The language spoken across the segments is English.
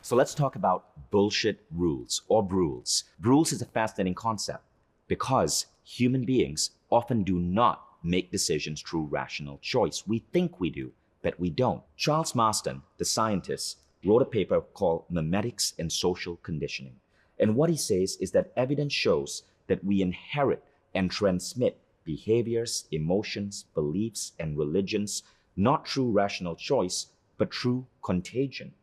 So let's talk about bullshit rules or brules. Brules is a fascinating concept because human beings often do not make decisions through rational choice. We think we do, but we don't. Charles Marston, the scientist, wrote a paper called Memetics and Social Conditioning. And what he says is that evidence shows that we inherit and transmit behaviors, emotions, beliefs, and religions not through rational choice, but through contagion.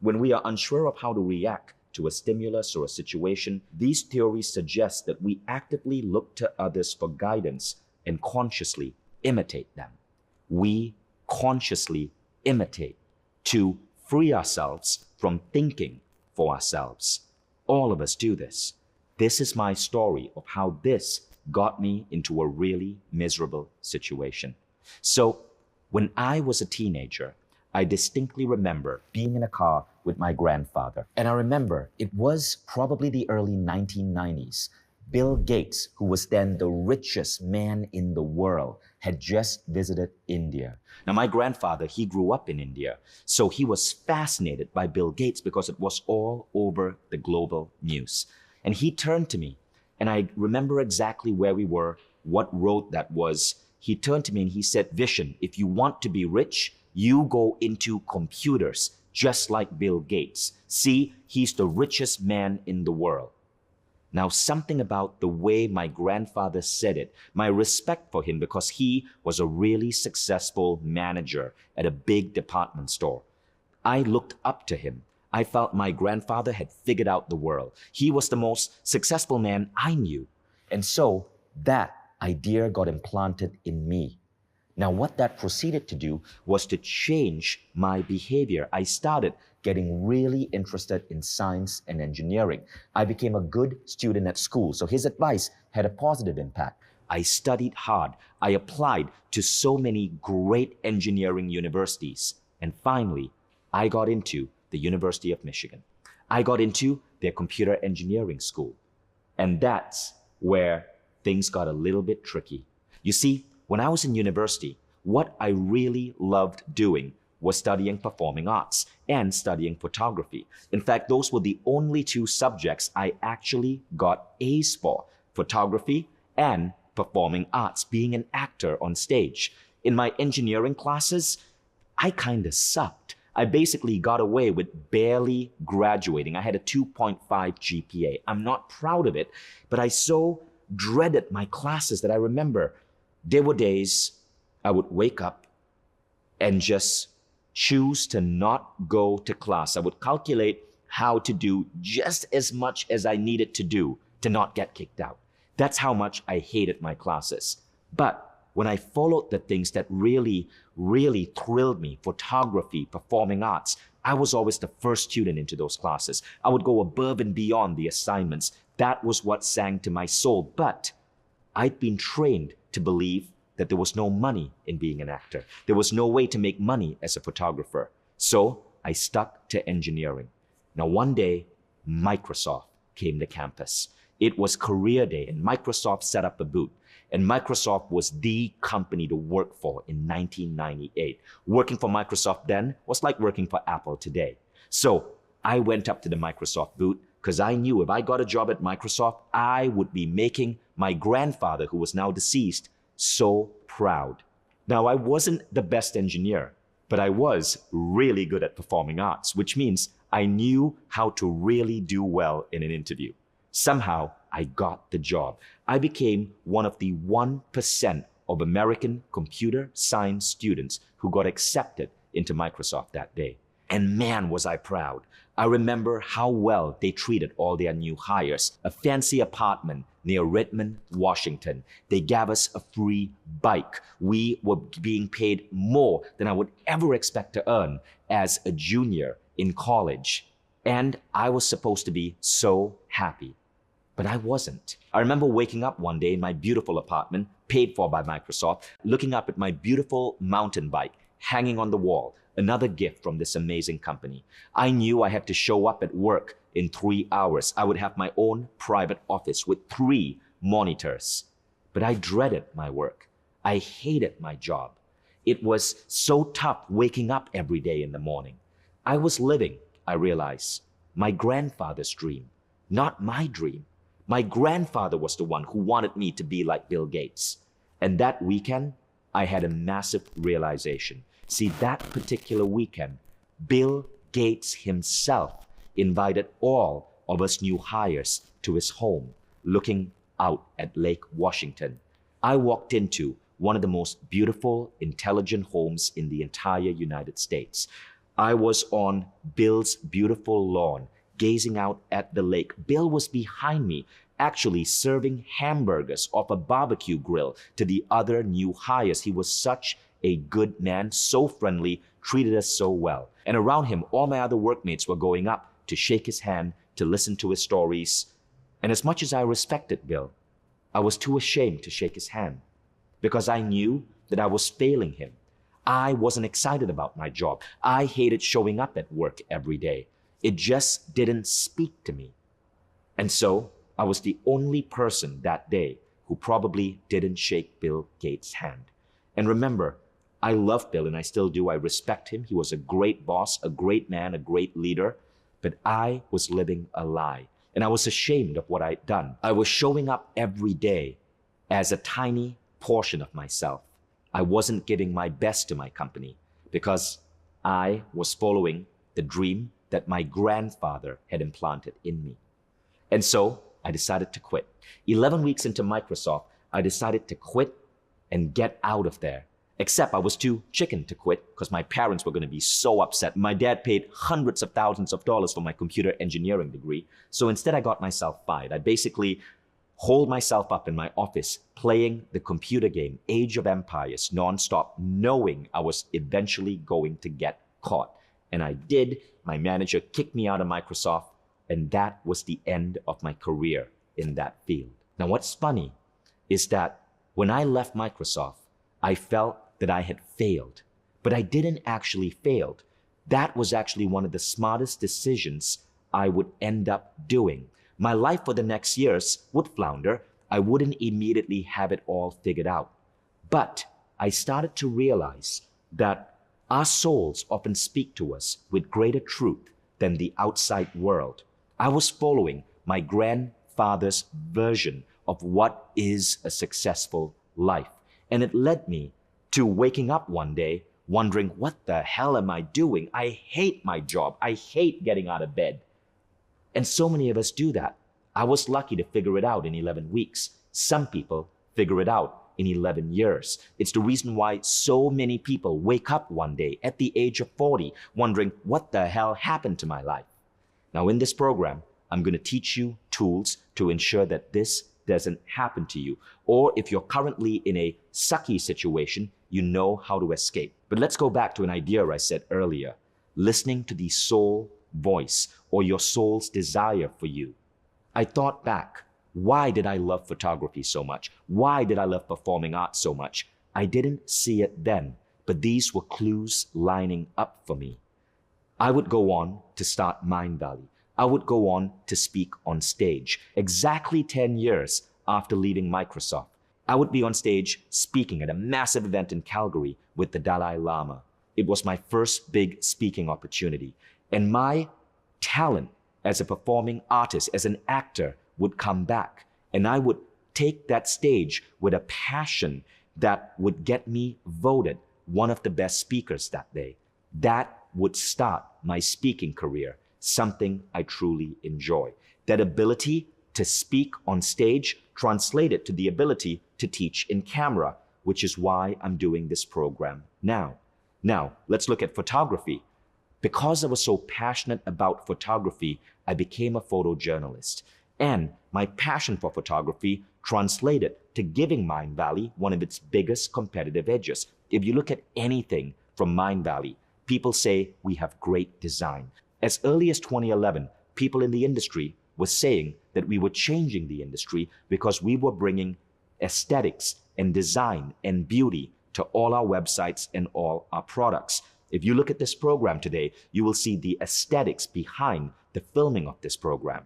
When we are unsure of how to react to a stimulus or a situation, these theories suggest that we actively look to others for guidance and consciously imitate them. We consciously imitate to free ourselves from thinking for ourselves. All of us do this. This is my story of how this got me into a really miserable situation. So when I was a teenager, I distinctly remember being in a car with my grandfather. And I remember it was probably the early 1990s. Bill Gates, who was then the richest man in the world, had just visited India. Now, my grandfather, he grew up in India, so he was fascinated by Bill Gates because it was all over the global news. And he turned to me, and I remember exactly where we were, what road that was. He turned to me and he said, "Vishen, if you want to be rich, you go into computers, just like Bill Gates. See, he's the richest man in the world." Now, something about the way my grandfather said it, my respect for him because he was a really successful manager at a big department store. I looked up to him. I felt my grandfather had figured out the world. He was the most successful man I knew. And so that idea got implanted in me. Now, what that proceeded to do was to change my behavior. I started getting really interested in science and engineering. I became a good student at school, so his advice had a positive impact. I studied hard. I applied to so many great engineering universities. And finally, I got into the University of Michigan. I got into their computer engineering school. And that's where things got a little bit tricky. You see, when I was in university, what I really loved doing was studying performing arts and studying photography. In fact, those were the only two subjects I actually got A's for: photography and performing arts, being an actor on stage. In my engineering classes, I kind of sucked. I basically got away with barely graduating. I had a 2.5 GPA. I'm not proud of it, but I so dreaded my classes that I remember there were days I would wake up and just choose to not go to class. I would calculate how to do just as much as I needed to do to not get kicked out. That's how much I hated my classes. But when I followed the things that really thrilled me, photography, performing arts, I was always the first student into those classes. I would go above and beyond the assignments. That was what sang to my soul. But I'd been trained to believe that there was no money in being an actor. There was no way to make money as a photographer. So I stuck to engineering. Now, one day, Microsoft came to campus. It was career day, and Microsoft set up a booth. And Microsoft was the company to work for in 1998. Working for Microsoft then was like working for Apple today. So I went up to the Microsoft booth because I knew if I got a job at Microsoft, I would be making my grandfather, who was now deceased, so proud. Now, I wasn't the best engineer, but I was really good at performing arts, which means I knew how to really do well in an interview. Somehow, I got the job. I became one of the 1% of American computer science students who got accepted into Microsoft that day. And man, was I proud. I remember how well they treated all their new hires. A fancy apartment near Redmond, Washington. They gave us a free bike. We were being paid more than I would ever expect to earn as a junior in college. And I was supposed to be so happy. But I wasn't. I remember waking up one day in my beautiful apartment, paid for by Microsoft, looking up at my beautiful mountain bike hanging on the wall, another gift from this amazing company. I knew I had to show up at work in 3 hours. I would have my own private office with 3 monitors. But I dreaded my work. I hated my job. It was so tough waking up every day in the morning. I was living, I realized, my grandfather's dream, not my dream. My grandfather was the one who wanted me to be like Bill Gates. And that weekend, I had a massive realization. See, that particular weekend, Bill Gates himself invited all of us new hires to his home, looking out at Lake Washington. I walked into one of the most beautiful, intelligent homes in the entire United States. I was on Bill's beautiful lawn, gazing out at the lake. Bill was behind me, actually serving hamburgers off a barbecue grill to the other new hires. He was such a good man, so friendly, treated us so well. And around him, all my other workmates were going up to shake his hand, to listen to his stories. And as much as I respected Bill, I was too ashamed to shake his hand because I knew that I was failing him. I wasn't excited about my job. I hated showing up at work every day. It just didn't speak to me. And so I was the only person that day who probably didn't shake Bill Gates' hand. And remember, I love Bill and I still do. I respect him. He was a great boss, a great man, a great leader. But I was living a lie. And I was ashamed of what I'd done. I was showing up every day as a tiny portion of myself. I wasn't giving my best to my company because I was following the dream that my grandfather had implanted in me. And so I decided to quit. 11 weeks into Microsoft, I decided to quit and get out of there. Except I was too chicken to quit because my parents were going to be so upset. My dad paid hundreds of thousands of dollars for my computer engineering degree. So instead I got myself fired. I basically holed myself up in my office playing the computer game Age of Empires nonstop, knowing I was eventually going to get caught. And I did. My manager kicked me out of Microsoft, and that was the end of my career in that field. Now what's funny is that when I left Microsoft, I felt that I had failed, but I didn't actually fail. That was actually one of the smartest decisions I would end up doing. My life for the next years would flounder. I wouldn't immediately have it all figured out. But I started to realize that our souls often speak to us with greater truth than the outside world. I was following my grandfather's version of what is a successful life. And it led me to waking up one day wondering, what the hell am I doing? I hate my job. I hate getting out of bed. And so many of us do that. I was lucky to figure it out in 11 weeks. Some people figure it out in 11 years. It's the reason why so many people wake up one day at the age of 40 wondering, what the hell happened to my life? Now in this program, I'm going to teach you tools to ensure that this doesn't happen to you. Or if you're currently in a sucky situation, you know how to escape. But let's go back to an idea I said earlier, listening to the soul voice or your soul's desire for you. I thought back, why did I love photography so much? Why did I love performing arts so much? I didn't see it then, but these were clues lining up for me. I would go on to start Mind Valley. I would go on to speak on stage. Exactly 10 years after leaving Microsoft, I would be on stage speaking at a massive event in Calgary with the Dalai Lama. It was my first big speaking opportunity. And my talent as a performing artist, as an actor, would come back. And I would take that stage with a passion that would get me voted one of the best speakers that day. That would start my speaking career, something I truly enjoy. That ability to speak on stage translated to the ability to teach in camera, which is why I'm doing this program now. Now, let's look at photography. Because I was so passionate about photography, I became a photojournalist. And my passion for photography translated to giving Mind Valley one of its biggest competitive edges. If you look at anything from Mind Valley, people say we have great design. As early as 2011, people in the industry were saying that we were changing the industry because we were bringing aesthetics and design and beauty to all our websites and all our products. If you look at this program today, you will see the aesthetics behind the filming of this program.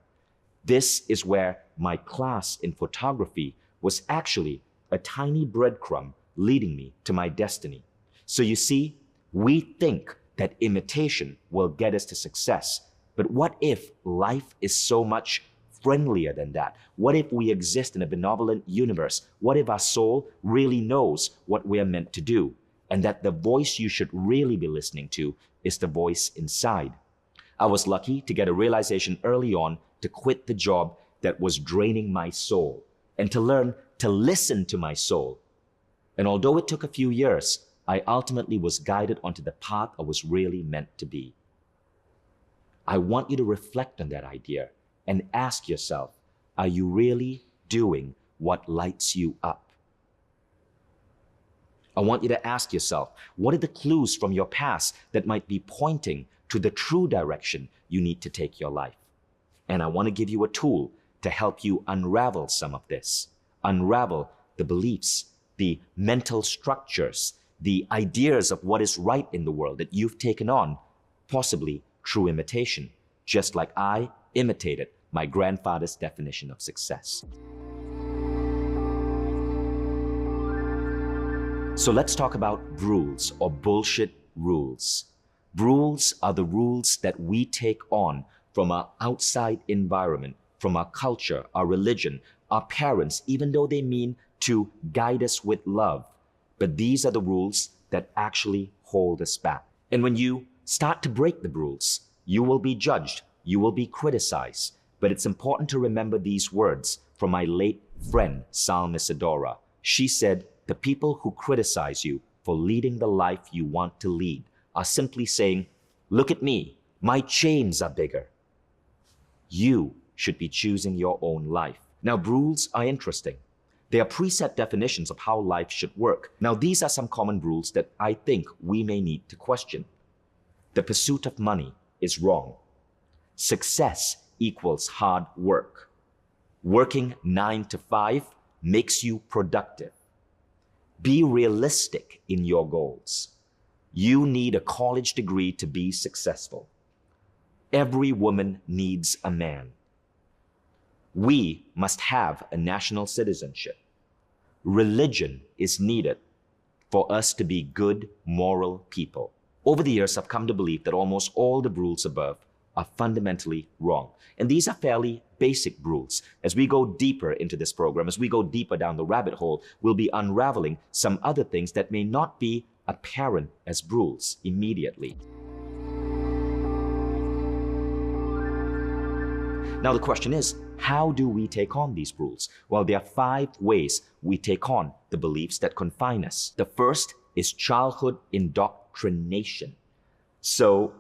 This is where my class in photography was actually a tiny breadcrumb leading me to my destiny. So you see, we think that imitation will get us to success, But what if life is so much friendlier than that? What if we exist in a benevolent universe? What if our soul really knows what we are meant to do? And that the voice you should really be listening to is the voice inside. I was lucky to get a realization early on to quit the job that was draining my soul and to learn to listen to my soul. And although it took a few years, I ultimately was guided onto the path I was really meant to be. I want you to reflect on that idea and ask yourself, are you really doing what lights you up? I want you to ask yourself, what are the clues from your past that might be pointing to the true direction you need to take your life? And I want to give you a tool to help you unravel some of this, unravel the beliefs, the mental structures, the ideas of what is right in the world that you've taken on, possibly through imitation, just like I imitated my grandfather's definition of success. So let's talk about Brules or bullshit rules. Brules are the rules that we take on from our outside environment, from our culture, our religion, our parents, even though they mean to guide us with love. But these are the rules that actually hold us back. And when you start to break the rules, you will be judged, you will be criticized. But it's important to remember these words from my late friend, Salma Isadora. She said, the people who criticize you for leading the life you want to lead are simply saying, look at me, my chains are bigger. You should be choosing your own life. Now, rules are interesting. They are preset definitions of how life should work. Now, these are some common rules that I think we may need to question. The pursuit of money is wrong. Success equals hard work. Working 9 to 5 makes you productive. Be realistic in your goals. You need a college degree to be successful. Every woman needs a man. We must have a national citizenship. Religion is needed for us to be good, moral people. Over the years, I've come to believe that almost all the rules above are fundamentally wrong. And these are fairly basic rules. As we go deeper into this program, as we go deeper down the rabbit hole, we'll be unraveling some other things that may not be apparent as rules immediately. Now the question is, how do we take on these rules? Well, there are 5 ways we take on the beliefs that confine us. The first is childhood indoctrination. So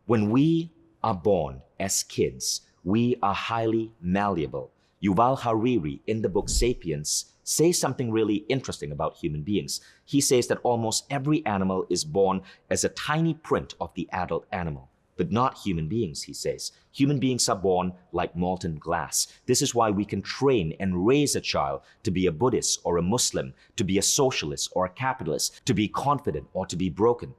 when we are born as kids, we are highly malleable. Yuval Harari, in the book Sapiens, says something really interesting about human beings. He says that almost every animal is born as a tiny print of the adult animal, but not human beings, he says. Human beings are born like molten glass. This is why we can train and raise a child to be a Buddhist or a Muslim, to be a socialist or a capitalist, to be confident or to be broken.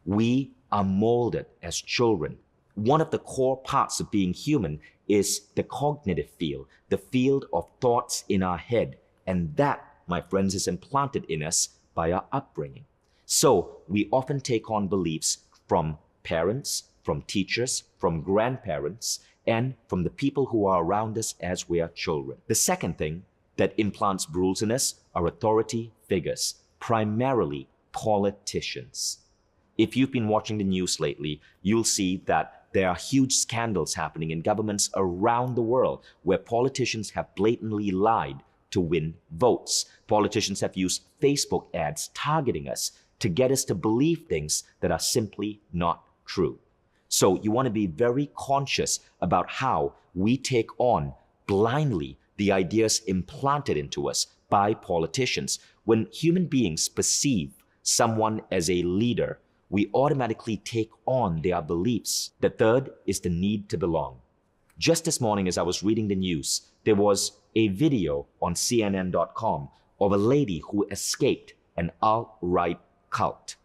We are molded as children. One of the core parts of being human is the cognitive field, the field of thoughts in our head. And that, my friends, is implanted in us by our upbringing. So we often take on beliefs from parents, from teachers, from grandparents, and from the people who are around us as we are children. The second thing that implants rules in us are authority figures, primarily politicians. If you've been watching the news lately, you'll see that there are huge scandals happening in governments around the world where politicians have blatantly lied to win votes. Politicians have used Facebook ads targeting us to get us to believe things that are simply not true. So you want to be very conscious about how we take on blindly the ideas implanted into us by politicians. When human beings perceive someone as a leader, we automatically take on their beliefs. The third is the need to belong. Just this morning as I was reading the news, there was a video on CNN.com of a lady who escaped an alt-right cult.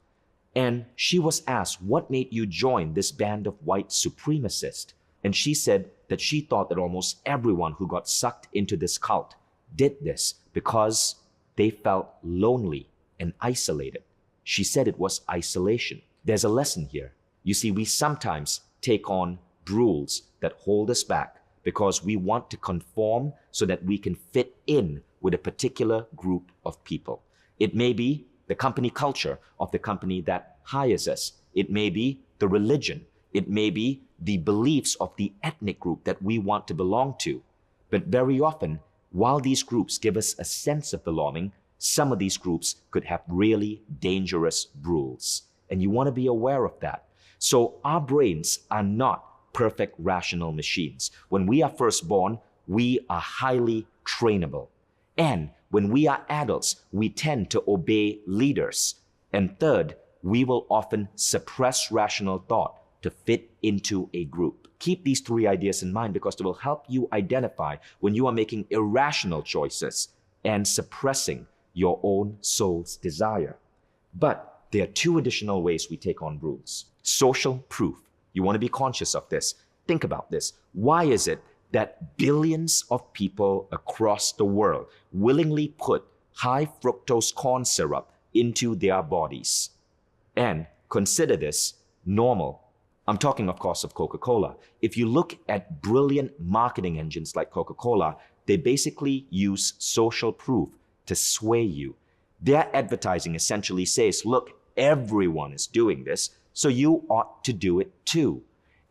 And she was asked, what made you join this band of white supremacists? And she said that she thought that almost everyone who got sucked into this cult did this because they felt lonely and isolated. She said it was isolation. There's a lesson here. You see, we sometimes take on Brules that hold us back because we want to conform so that we can fit in with a particular group of people. It may be the company culture of the company that hires us. It may be the religion. It may be the beliefs of the ethnic group that we want to belong to. But very often, while these groups give us a sense of belonging, some of these groups could have really dangerous Brules. And you want to be aware of that. So our brains are not perfect rational machines. When we are first born, we are highly trainable. And when we are adults, we tend to obey leaders. And third, we will often suppress rational thought to fit into a group. Keep these three ideas in mind because they will help you identify when you are making irrational choices and suppressing your own soul's desire. But there are two additional ways we take on Brules. Social proof. You want to be conscious of this. Think about this. Why is it that billions of people across the world willingly put high fructose corn syrup into their bodies? And consider this normal. I'm talking, of course, of Coca-Cola. If you look at brilliant marketing engines like Coca-Cola, they basically use social proof to sway you. Their advertising essentially says, look, everyone is doing this, so you ought to do it too.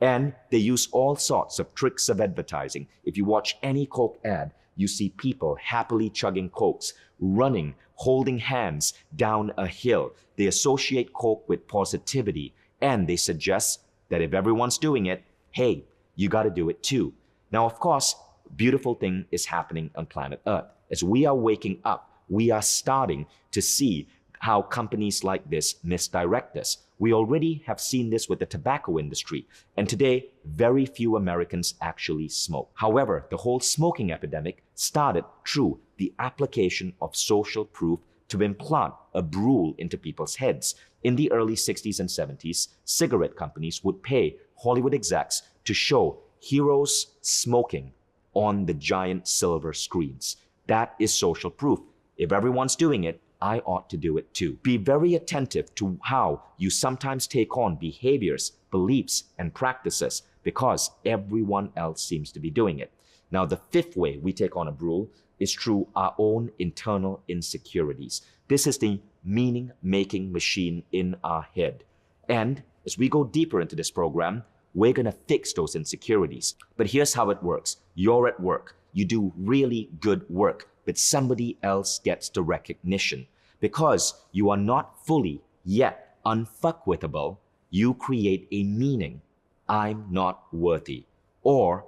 And they use all sorts of tricks of advertising. If you watch any Coke ad, you see people happily chugging Cokes, running, holding hands down a hill. They associate Coke with positivity, and they suggest that if everyone's doing it, hey, you got to do it too. Now, of course, beautiful thing is happening on planet Earth. As we are waking up, we are starting to see how companies like this misdirect us. We already have seen this with the tobacco industry, and today, very few Americans actually smoke. However, the whole smoking epidemic started through the application of social proof to implant a Brule into people's heads. In the early 60s and 70s, cigarette companies would pay Hollywood execs to show heroes smoking on the giant silver screens. That is social proof. If everyone's doing it, I ought to do it too. Be very attentive to how you sometimes take on behaviors, beliefs, and practices because everyone else seems to be doing it. Now, the fifth way we take on a Brule is through our own internal insecurities. This is the meaning-making machine in our head. And as we go deeper into this program, we're going to fix those insecurities. But here's how it works. You're at work. You do really good work, but somebody else gets the recognition. Because you are not fully yet unfuckwithable, you create a meaning. I'm not worthy, or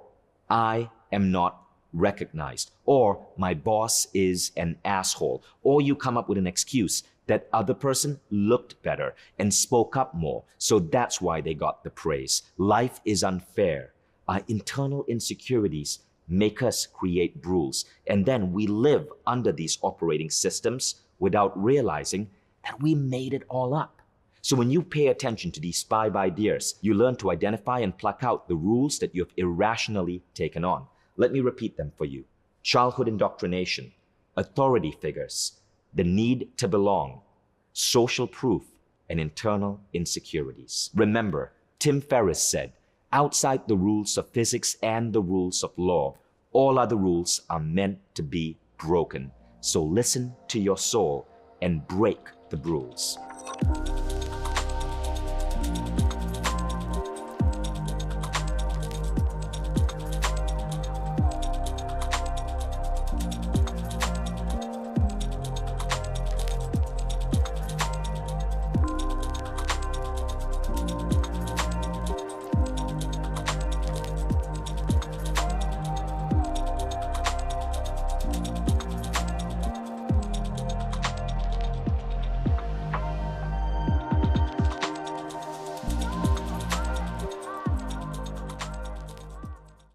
I am not recognized, or my boss is an asshole, or you come up with an excuse that other person looked better and spoke up more, so that's why they got the praise. Life is unfair. Our internal insecurities make us create Brules, and then we live under these operating systems without realizing that we made it all up. So when you pay attention to these 5 ideas, you learn to identify and pluck out the rules that you have irrationally taken on. Let me repeat them for you. Childhood indoctrination, authority figures, the need to belong, social proof, and internal insecurities. Remember, Tim Ferriss said, outside the rules of physics and the rules of law, all other rules are meant to be broken. So listen to your soul and break the Brules.